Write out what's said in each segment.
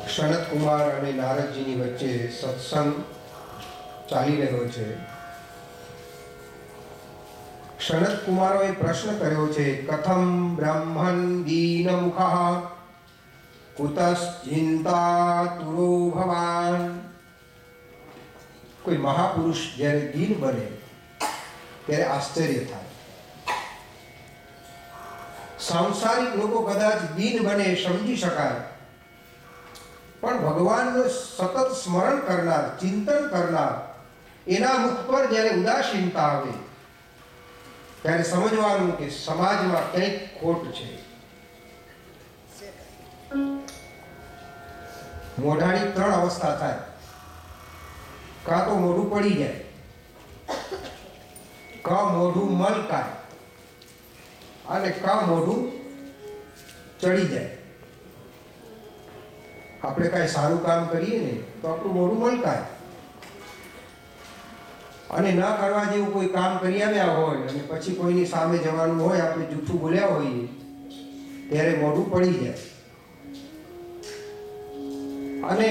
સનત કુમાર અને નારદજીની વચ્ચે સત્સંગ ચાલી રહ્યો છે. સનત કુમારોએ પ્રશ્ન કર્યો છે, કથમ બ્રહ્મન દીન મુખઃ કુતશ્ચિંતાતુરો ભવાન. કોઈ મહાપુરુષ જ્યારે દીન બને ત્યારે આશ્ચર્ય થાય. સાંસારિક લોકો કદાચ દીન બને સમજી શકાય, પણ ભગવાનનું સતત સ્મરણ કરનાર, ચિંતન કરનાર, એના મુખ પર જ્યારે ઉદાસીનતા આવે ત્યારે સમજવાનું કે સમાજમાં કંઈક ખોટ છે. મોઢાની 3 અવસ્થા થાય. કાં તો મોઢું પડી જાય, કાં મોઢું મલકાય અને કાં મોઢું ચડી જાય. આપણે કાંઈ સારું કામ કરીએ ને તો આપણું મોઢું મલકાય, અને ન કરવા જેવું કોઈ કામ કરી આવ્યા હોય અને પછી કોઈની સામે જવાનું હોય, આપણે જૂઠું બોલ્યા હોઈએ ત્યારે મોઢું પડી જાય. અને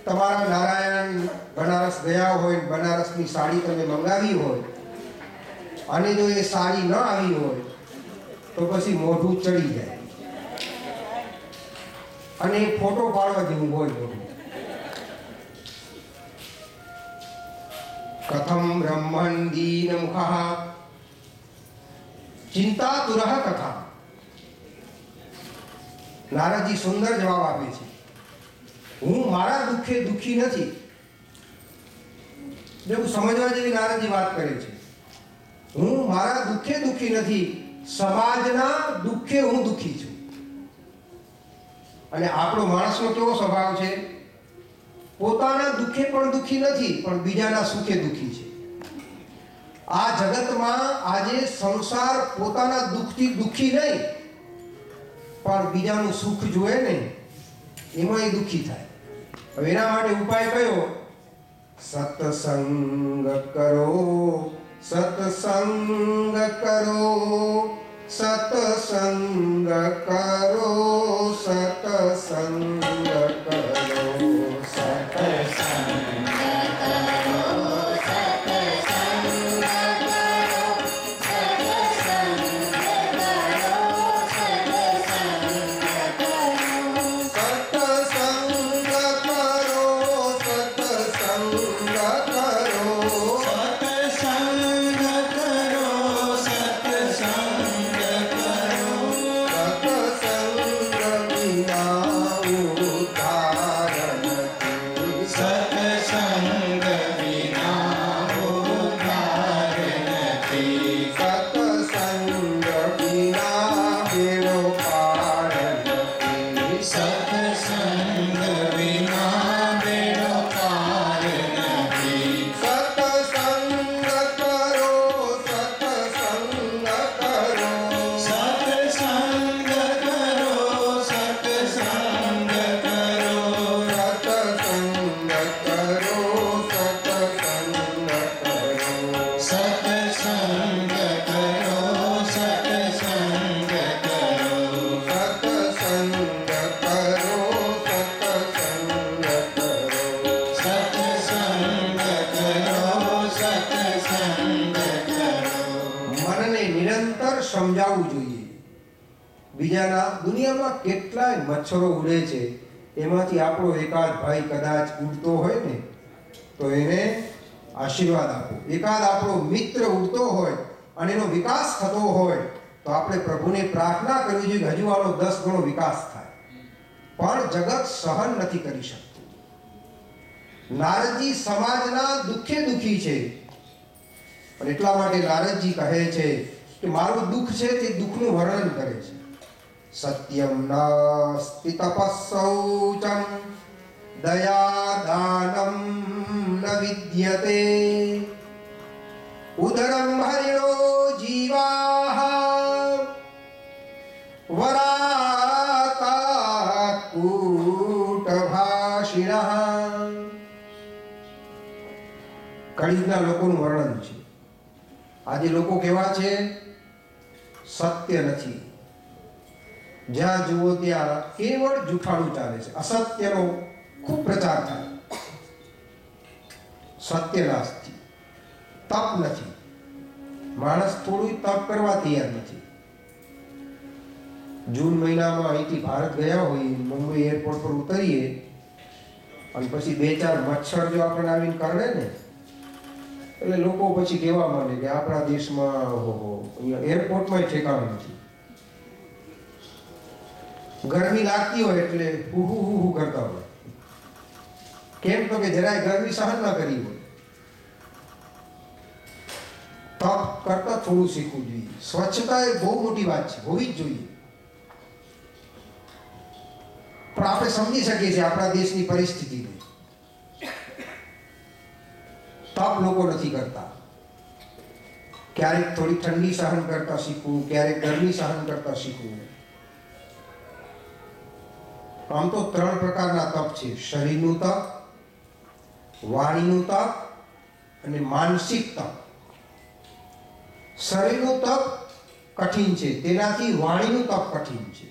તમારા નારાયણ બનારસ ગયા હોય, બનારસની સાડી તમે મંગાવી હોય અને જો એ સાડી ન આવી હોય તો પછી મોઢું ચડી જાય અને ફોટો પાડવા જેવું હોય મોઢું. કથમ બ્રહ્મન દીન મુખઃ ચિંતાતુરઃ કથા. નારદજી સુંદર જવાબ આપે છે. હું મારા દુઃખે દુઃખી નથી. જેવું સમજવા જેવી નારદજી વાત કરે છે. હું મારા દુઃખે દુઃખી નથી, સમાજના દુઃખે હું દુઃખી છું. અને આપણો માણસનો કેવો સ્વભાવ છે? પોતાના દુઃખે પણ દુઃખી નથી, પણ બીજાના સુખે દુઃખી છે. આ જગતમાં આજે સંસાર પોતાના દુઃખથી દુઃખી નહીં, પણ બીજાનું સુખ જોવે ને એમાં એ દુઃખી થાય. હવે એના માટે ઉપાય કયો? સત્સંગ કરો, સત્સંગ કરો, સત્સંગ કરો, સત્સંગ કરો, સમજાવવું જોઈએ. બીજાના દુનિયામાં કેટલાય મચ્છરો ઉડે છે, એમાંથી આપણો એકાદ ભાઈ કદાચ ઉડતો હોય ને તો એને આશીર્વાદ આપો. એકાદ આપણો મિત્ર ઉડતો હોય અને એનો વિકાસ થતો હોય તો આપણે પ્રભુને પ્રાર્થના કરવી જોઈએ કે હજુ આનો 10 ગણો વિકાસ થાય. પણ જગત સહન નથી કરી શકતું. નારદજી સમાજના દુઃખે દુઃખી છે, પણ એટલા માટે નારદજી કહે છે કે મારું દુઃખ છે તે દુઃખનું વર્ણન કરે છે. સત્યમ નાસ્તિ તપસ્સૌચમ દયા દાનમ ન વિદ્યતે ઉદરમ હરિણો જીવાહ વરાતા કૂટભાષિણઃ. કળિયુગના લોકોનું વર્ણન છે. આજે લોકો કેવા છે? સત્ય નથી, જ્યાં જુઓ ત્યાં કેવળ જૂઠાણું ચાલે છે, અસત્યનો ખૂબ પ્રચાર થાય, સત્ય નાશ થી, તપ નથી, માણસ થોડું તપ કરવા તૈયાર નથી. જૂન મહિનામાં અહીંથી ભારત ગયા હોય, મુંબઈ એરપોર્ટ પર ઉતરીએ અને પછી 2-4 મચ્છર જો આપણને આવીને કરડે ને, એટલે લોકો પછી કહેવા માંડે કે આપણા દેશમાં અહીંયા એરપોર્ટમાં ઠેકાણું નથી. ગરમી લાગતી હોય એટલે હું કરતા હોય. કેમ તો કે જરાય ગરમી સહન ન કરી હોય. તપ કરતા થોડું શીખવું જોઈએ. સ્વચ્છતા એ બહુ મોટી વાત છે, હોવી જ જોઈએ. પણ આપણે સમજી શકીએ છીએ આપણા દેશની પરિસ્થિતિને. તપ લોકો નથી કરતા. ક્યારેક થોડી ઠંડી સહન કરતા શીખવું, ક્યારેક ગરમી સહન કરતા શીખવું. આમ તો 3 પ્રકારના તપ છે: શરીરનું તપ, વાણીનું તપ અને માનસિક તપ. શરીરનું તપ કઠિન છે, તેનાથી વાણીનું તપ કઠિન છે.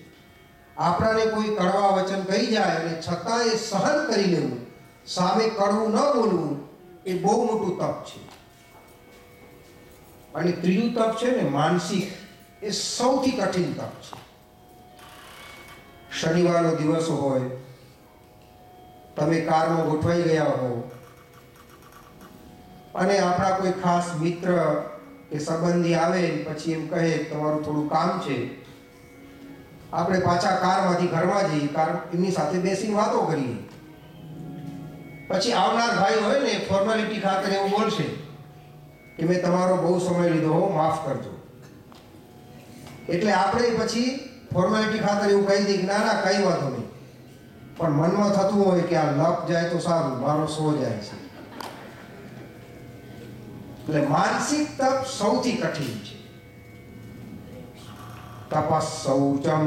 આપણાને કોઈ કડવા વચન કહી જાય અને છતાં એ સહન કરી લેવું, સામે કડવું ન બોલવું, એ બહુ મોટું તપ છે. અને ત્રીજું તપ છે ને માનસિક, એ સૌથી કઠિન તપ છે. શનિવારનો દિવસ હોય, તમે કારમાં ગોઠવાઈ ગયા હો અને આપણા કોઈ ખાસ મિત્ર કે સંબંધી આવે પછી એમ કહે તમારું થોડું કામ છે, આપણે પાછા કારમાંથી ઘરમાં જઈએ, એમની સાથે બેસીને વાતો કરીએ. પછી આવનાર ભાઈ હોય ને ફોર્માલિટી ખાતર એવું બોલશે કે મેં તમારો બહુ સમય લીધો હો, માફ કરજો. એટલે આપણે પછી ફોર્માલિટી ખાતર એવું કહી દઈએ કે ના ના કઈ વાંધો નહીં, પણ મનમાં થતું હોય કે આ લપ જાય તો સારું, મારો સો જાય છે. એટલે માનસિક તપ સૌથી કઠિન છે. તપસ્સૌચમ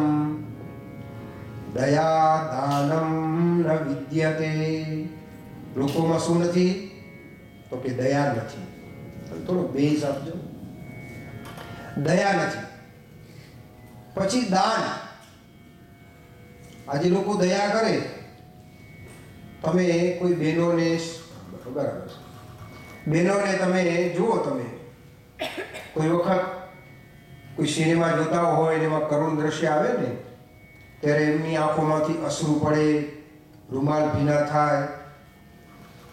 દયા દાનમ ન વિદ્યતે. લોકોમાં શું નથી? તો કે દયા નથી. થોડો બેઝ આપજો. દયા નથી. પછી દાન. આજે લોકો દયા કરે, તમે કોઈ બહેનોને, બરાબર છે, બહેનોને તમે જુઓ, તમે કોઈ વખત કોઈ સિનેમા જોતા હોય ને એમાં કરુણ દ્રશ્ય આવે ને, ત્યારે એમની આંખોમાંથી અશ્રુ પડે, રૂમાલ ભીના થાય,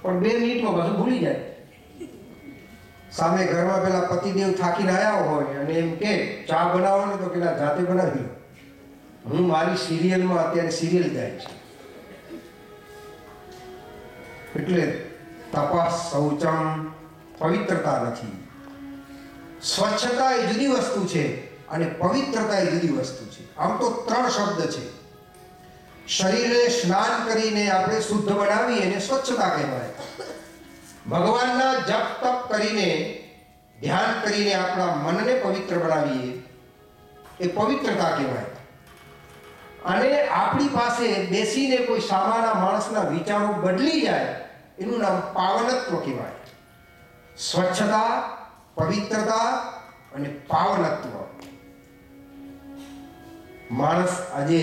પણ 2 મિનિટમાં બધું ભૂલી જાય. સામે ઘરમાં પેલા પતિદેવ થાકીને આવ્યા હોય અને એમ કે ચા બનાવો ને, તો પેલા જાતે બનાવી લો, હું મારી સિરિયલમાં અત્યારે સિરિયલ જાય છે. એટલે તપસ શૌચમ, પવિત્રતા નથી. સ્વચ્છતા એ જુદી વસ્તુ છે અને પવિત્રતા એ જુદી વસ્તુ છે. આમ તો 3 શબ્દ છે. શરીરને સ્નાન કરીને આપણે શુદ્ધ બનાવીએ એને સ્વચ્છતા કહેવાય. ભગવાનના જપ તપ કરીને, ધ્યાન કરીને આપણા મનને પવિત્ર બનાવીએ એ પવિત્રતા કહેવાય. અને આપણી પાસે બેસીને કોઈ સામાન્ય માણસના વિચારો બદલી જાય એનું નામ પાવનત્વ કહેવાય. સ્વચ્છતા, પવિત્રતા અને પાવનત્વ. માણસ આજે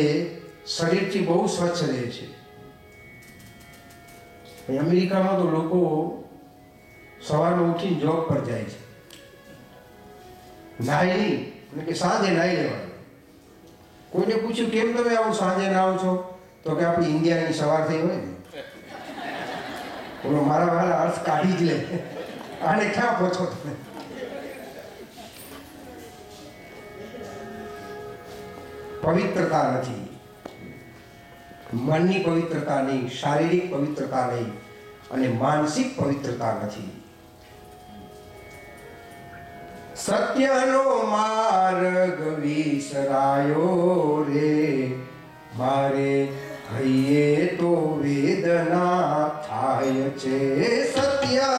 શરીરથી બહુ સ્વચ્છ રહે છે. અમેરિકામાં તો લોકો સવારમાં ઉઠીને જોબ પર જાય છે, નાય નહીં, એટલે કે સાંજે નાઈ લેવાનું. કોઈને પૂછ્યું કેમ તમે આવું સાંજે નાવો છો, તો કે આપણી ઇન્ડિયાની સવાર થઈ હોય ને, બોલો મારા વાળા અર્થ કાઢી જ લે, આને ક્યાં પહોંચો તમે. પવિત્રતા નથી. મનની પવિત્રતા નહીં, શારીરિક પવિત્રતા નહીં અને માનસિક પવિત્રતા નથી. સત્યનો માર્ગ વિસરાયો રે, મારે હૈયે તો વેદના થાય છે